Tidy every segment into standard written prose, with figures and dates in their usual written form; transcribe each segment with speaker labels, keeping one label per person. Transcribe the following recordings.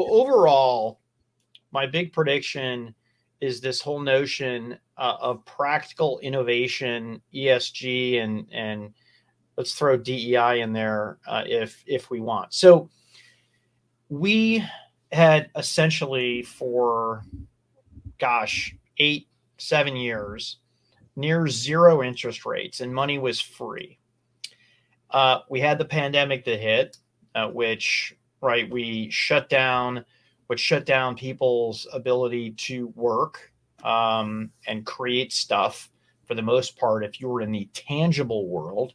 Speaker 1: overall, my big prediction is this whole notion of practical innovation, ESG, and let's throw DEI in there if we want. So we had essentially for, 8-7 years, near zero interest rates, and money was free. We had the pandemic that hit, which we shut down people's ability to work and create stuff for the most part. If you were in the tangible world,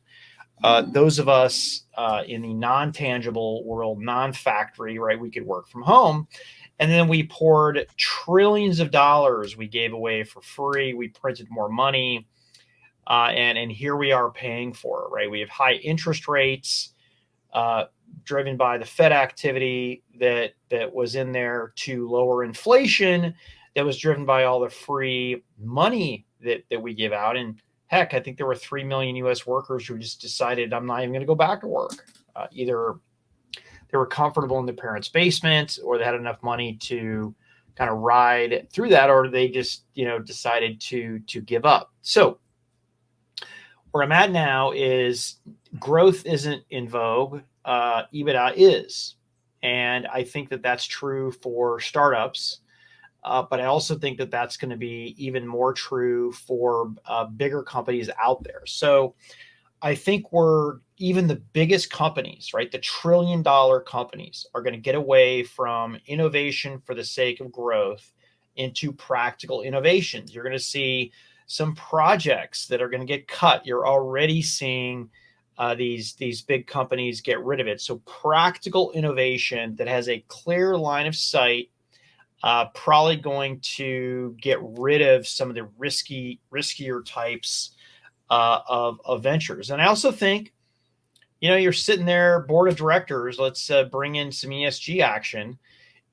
Speaker 1: those of us in the non-tangible world, non-factory, we could work from home. And then we poured trillions of dollars we gave away for free. We printed more money. And here we are paying for it, right? We have high interest rates driven by the Fed activity that was in there to lower inflation, that was driven by all the free money that we give out. And heck, I think there were 3 million U.S. workers who just decided, I'm not even going to go back to work. Either they were comfortable in their parents' basement, or they had enough money to kind of ride through that, or they just, decided to give up. So where I'm at now is growth isn't in vogue. EBITDA is. And I think that that's true for startups. But I also think that that's going to be even more true for bigger companies out there. So I think even the biggest companies, right, the $1 trillion companies, are going to get away from innovation for the sake of growth into practical innovations. You're going to see some projects that are going to get cut. You're already seeing these big companies get rid of it. So practical innovation that has a clear line of sight, probably going to get rid of some of the riskier types of ventures. And I also think, you're sitting there, board of directors, let's bring in some ESG action.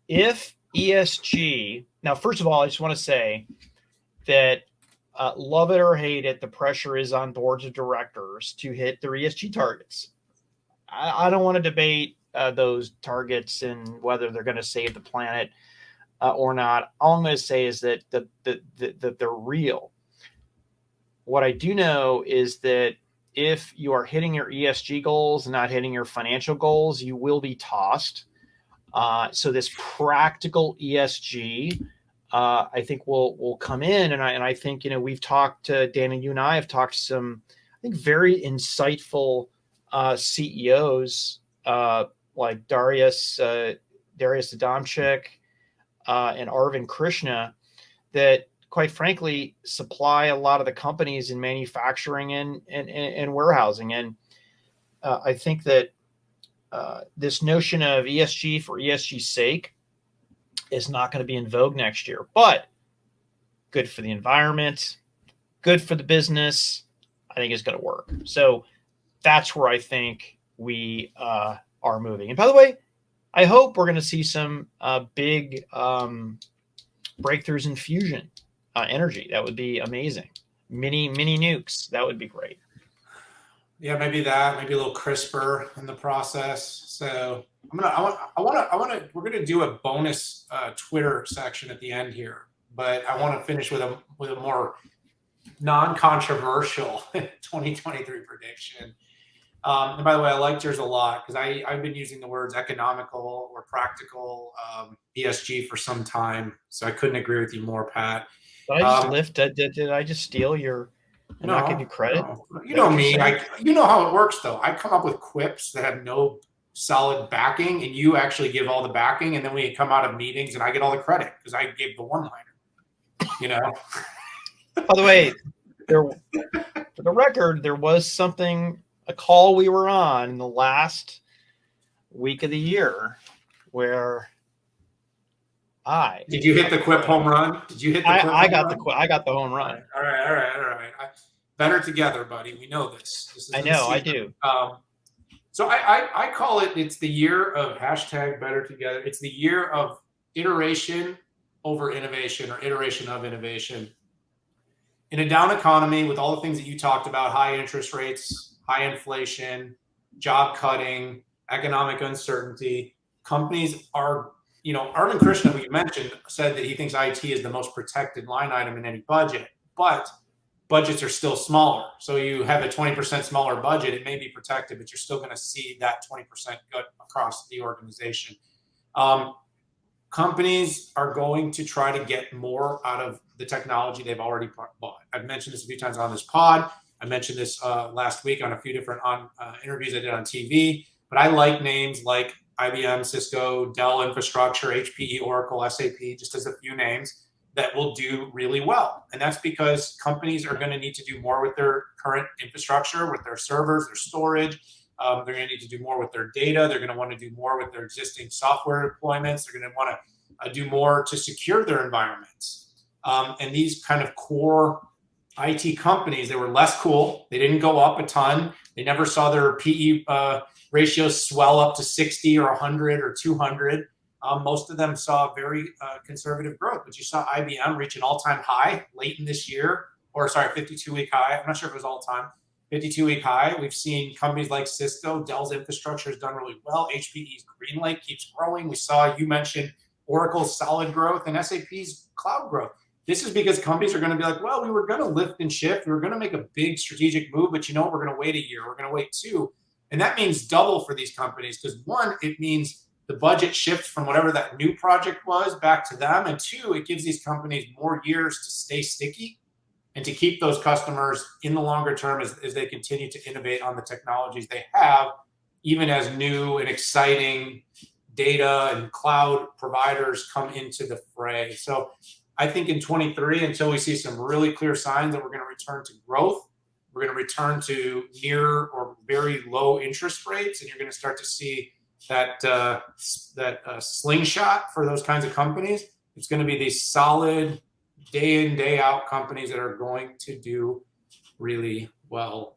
Speaker 1: If ESG, now, first of all, I just want to say that love it or hate it, the pressure is on boards of directors to hit their ESG targets. I don't want to debate those targets and whether they're going to save the planet or not. All I'm going to say is that they're real. What I do know is that if you are hitting your ESG goals and not hitting your financial goals, you will be tossed. So this practical ESG, I think will come in, and I think we've talked to Dan, and you and I have talked to some, I think, very insightful CEOs like Darius Adamczyk and Arvind Krishna, that quite frankly supply a lot of the companies in manufacturing and warehousing. And I think that this notion of ESG for ESG's sake is not going to be in vogue next year, but good for the environment, good for the business, I think is going to work. So that's where I think we are moving. And by the way, I hope we're going to see some big breakthroughs in fusion energy. That would be amazing. Mini nukes. That would be great.
Speaker 2: Yeah, maybe a little CRISPR in the process. So we're gonna do a bonus Twitter section at the end here, but I want to finish with a more non-controversial 2023 prediction. And by the way, I liked yours a lot because I've been using the words economical or practical ESG for some time, so I couldn't agree with you more, Pat.
Speaker 1: Did I just lift? Did I just steal your? And not give you credit?
Speaker 2: No. You know me. You know how it works, though. I come up with quips that have no solid backing, and you actually give all the backing, and then we come out of meetings, and I get all the credit because I gave the one-liner.
Speaker 1: By the way, for the record, there was a call we were on in the last week of the year where
Speaker 2: did you hit the quip home run? Did you hit the quip
Speaker 1: I got the home run.
Speaker 2: All right. Better together, buddy. We know this.
Speaker 1: I know, I do.
Speaker 2: So I call it's the year of #better together. It's the year of iteration over innovation, or iteration of innovation. In a down economy with all the things that you talked about, high interest rates, high inflation, job cutting, economic uncertainty, companies are Arvind Krishna, who you mentioned, said that he thinks IT is the most protected line item in any budget, but budgets are still smaller. So you have a 20% smaller budget, it may be protected, but you're still going to see that 20% go across the organization. Companies are going to try to get more out of the technology they've already bought. I've mentioned this a few times on this pod. I mentioned this last week on a few different interviews I did on TV, but I like names like IBM, Cisco, Dell Infrastructure, HPE, Oracle, SAP, just as a few names that will do really well. And that's because companies are going to need to do more with their current infrastructure, with their servers, their storage. They're going to need to do more with their data. They're going to want to do more with their existing software deployments. They're going to want to do more to secure their environments. And these kind of core IT companies, they were less cool. They didn't go up a ton. They never saw their PE ratios swell up to 60 or 100 or 200. Most of them saw very conservative growth, but you saw IBM reach an all-time high late in this year, 52-week high. I'm not sure if it was all-time. 52-week high. We've seen companies like Cisco, Dell's infrastructure has done really well. HPE's GreenLake keeps growing. We saw, you mentioned Oracle's solid growth and SAP's cloud growth. This is because companies are going to be like, well, we were going to lift and shift. We were going to make a big strategic move, but we're going to wait a year. We're going to wait 2. And that means double for these companies because 1, it means the budget shifts from whatever that new project was back to them. And 2, it gives these companies more years to stay sticky and to keep those customers in the longer term as they continue to innovate on the technologies they have, even as new and exciting data and cloud providers come into the fray. So I think in 23, until we see some really clear signs that we're going to return to growth, we're going to return to near or very low interest rates, and you're going to start to see that slingshot for those kinds of companies. It's going to be these solid day in, day out companies that are going to do really well